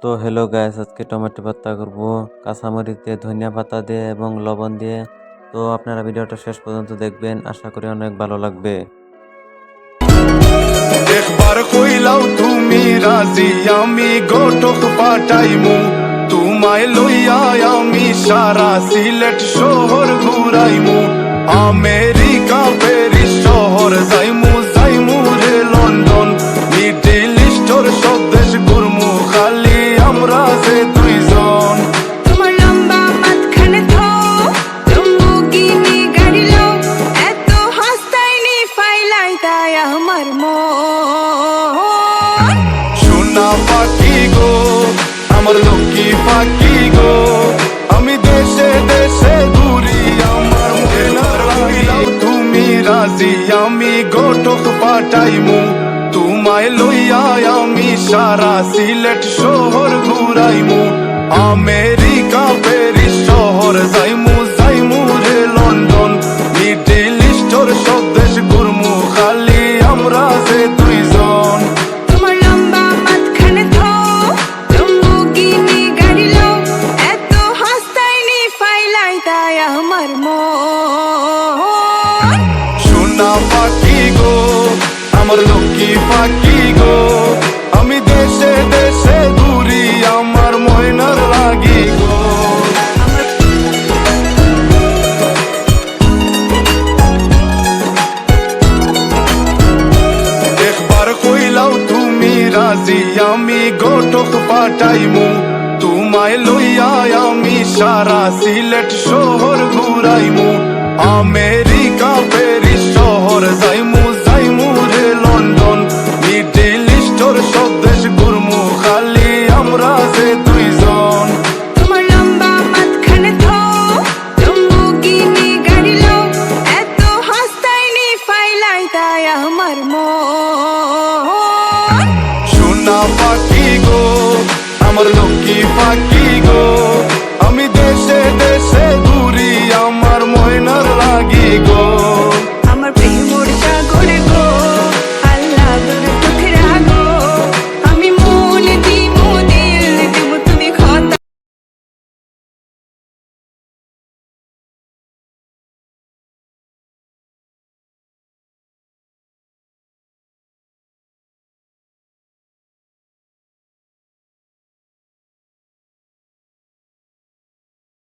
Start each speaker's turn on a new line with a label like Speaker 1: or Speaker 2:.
Speaker 1: তো hello guys, আজকে tomato ভর্তা করব কাঁচামরিচ দিয়ে, ধনিয়া পাতা দিয়ে এবং লবণ দিয়ে। তো আপনারা ভিডিওটা শেষ পর্যন্ত দেখবেন, আশা করি অনেক ভালো লাগবে।
Speaker 2: একবার কইলাও তুমি রাজি, আমি গোটক পাঠাইমু তোমায় লইয়া। আমি সারা সিলেট শহর ঘুরাইমু, আমেরিকা প্যারিস শহর যাইমু, যাইমু রে লন্ডন, মিডল ইস্টর সব দেশ ঘুরমু, খালি আমরা যে দুইজন।
Speaker 3: তোমার লম্বা মাঝখানে লম্বরগিনি গাড়ি লো, এত হাসতাইনি ফাইলাই তাই আমার মন।
Speaker 2: সোনা পাখি গো, আমার লক্ষ্মী পাখি গো, আমি দেশে দেশে ঘুরি, আমার মনের লাগিলাও তুমি রাজি, আমি গোটক পাঠাইমু তোমায় লইয়া। আমি সারা সিলেট শহর ঘুরাইমু, আমেরিকা প্যারিস শহর যাইমু, যাইমু রে লন্ডন, মিডল ইস্টর সব দেশ ঘুরমু, খালি আমরা যে দুইজন।
Speaker 3: তোমার লম্বা মাঝখানে লম্বরগিনি গাড়ি লো, এত হাসতাইনি ফাইলাই তাই আমার মন।
Speaker 2: সোনা পাখি গো, আমার লক্ষ্মী পাখি গো, আমি দেশে দেশে ঘুরি, আমার ময়নার লাগি গো। একবার কইলাও তুমি রাজি, আমি গোটক পাঠাইমু তোমায় লইয়া। আমি সারা সিলেট শহর ঘুরাইমু, আমেরিকা প্যারিস শহর যাইমু, যাইমু রে লন্ডন, মিডল ইস্টর সব দেশ ঘুরমু, খালি আমরা যে দুইজন।
Speaker 3: তোমার লম্বা মাঝখানে লম্বরগিনি গাড়ি লো, এত হাসতাইনি ফাইলাই তাই আমার মন।
Speaker 2: সোনা পাখি গো, আমার লক্ষ্মী পাখি গো, আমি দেশে দেশে ঘুরি, আমার ময়নার লাগি গো।